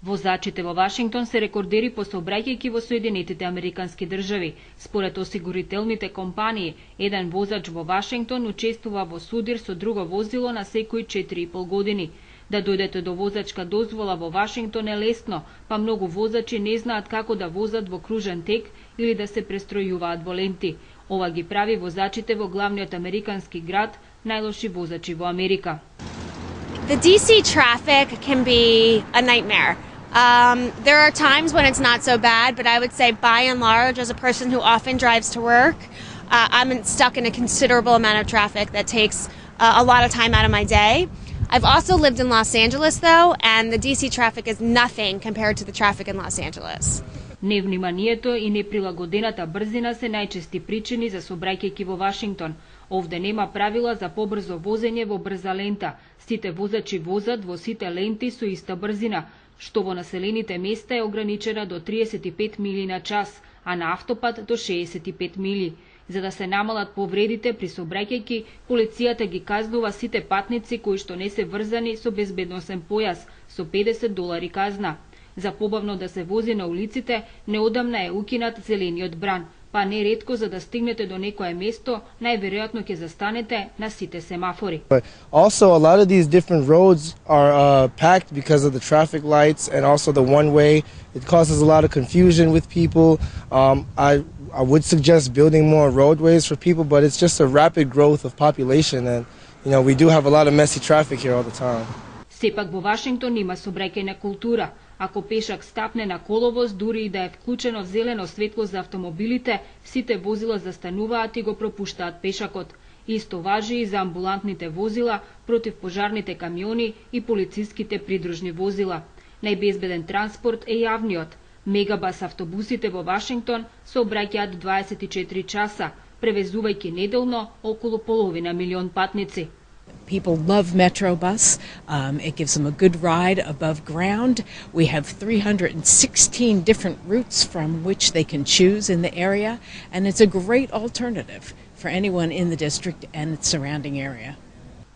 Возачите во Вашингтон се рекордери по сообраќајки во Соединетите Американски држави. Според осигурителните компании, еден возач во Вашингтон учествува во судир со друго возило на секои 4,5 години. Да дојдете до возачка дозвола во Вашингтон е лесно, па многу возачи не знаат како да возат во кружен тек или да се престројуваат во ленти. Ова ги прави возачите во главниот американски град најлоши возачи во Америка. The DC traffic can be a nightmare. There are times when it's not so bad, but I would say by and large, as a person who often drives to work, I'm stuck in a considerable amount of traffic that takes a lot of time out of my day. I've also lived in Los Angeles though, and the DC traffic is nothing compared to the traffic in Los Angeles. Невниманието и неприлагодената брзина се најчести причини за сообраќајки во Вашингтон. Овде нема правила за побрзо возење во брза лента. Сите возачи возат во сите ленти со иста брзина, што во населените места е ограничена до 35 мили на час, а на автопат до 65 мили. За да се намалат повредите при сообраќајки, полицијата ги казнува сите патници кои што не се врзани со безбедносен појас со $50 казна. За побавно да се вози на улиците, неодамна е укинат зелениот бран, па неретко за да стигнете до некое место, најверојатно ќе застанете на сите семафори. But also a lot of these different roads are packed because of the traffic lights and also the one way. It causes a lot of confusion with people. I would suggest building more roadways for people, but it's just a rapid growth of population and we do have a lot of messy traffic here all the time. Сепак во Вашингтон има сообраќајна култура. Ако пешак стапне на коловоз, дури и да е вклучено зелено светло за автомобилите, сите возила застануваат и го пропуштаат пешакот. Исто важи и за амбулантните возила, противпожарните камиони и полициските придружни возила. Најбезбеден транспорт е јавниот. Мегабас автобусите во Вашингтон сообраќаат 24 часа, превезувајќи неделно околу половина милион патници. People love Metrobus. It gives them a good ride above ground. We have 316 different routes from which they can choose in the area, and it's a great alternative for anyone in the district and its surrounding area.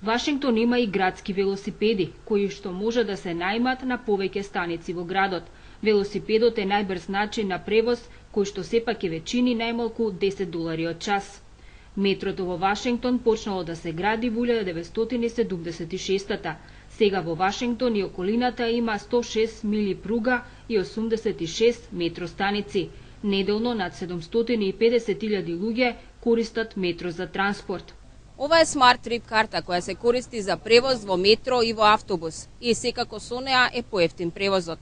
Вашингтон има и градски велосипеди, кои што може да се најмат на повеќе станици во градот. Велосипедот е најбрз начин на превоз, кој што сепак е веќини најмалку $10 од час. Метрото во Вашингтон почнало да се гради во 1976-та. Сега во Вашингтон и околината има 106 мили пруга и 86 метростаници. Неделно над 750.000 луѓе користат метро за транспорт. Ова е смарт трип карта која се користи за превоз во метро и во автобус и секако со неа е поевтин превозот.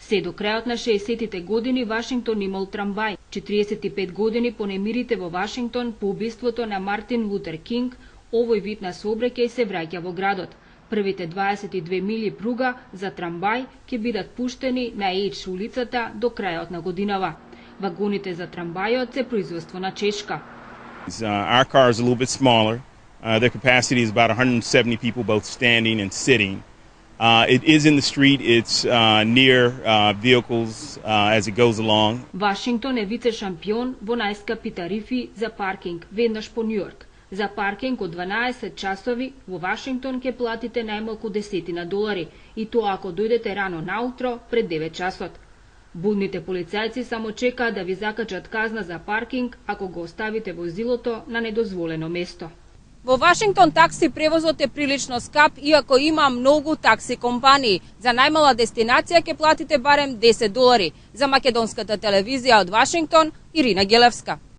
Се до крајот на 60-тите години Вашингтон имал трамвај. 45 години по немирите во Вашингтон по убиството на Мартин Лутер Кинг, овој вид на сообраќај се враќа во градот. Првите 22 мили пруга за трамвај ќе бидат пуштени на Ејдж улицата до крајот на годинава. Вагоните за трамвајот се производство на Чешка. Our car is a little bit smaller. Their capacity is about 170 people both standing and sitting. It is in the street, it's near vehicles as it goes along. Вашингтон е вице шампион во најскапи тарифи за паркинг веднаш по Њујорк. За паркинг од 12 часови во Вашингтон ќе платите најмалку $10 и тоа ако дојдете рано наутро пред 9 часот. Будните полицајци само чекаат да ви закачат казна за паркинг ако го оставите возилото на недозволено место. Во Вашингтон такси превозот е прилично скап, иако има многу такси компании. За најмала дестинација ќе платите барем $10. За македонската телевизија од Вашингтон, Ирина Гелевска.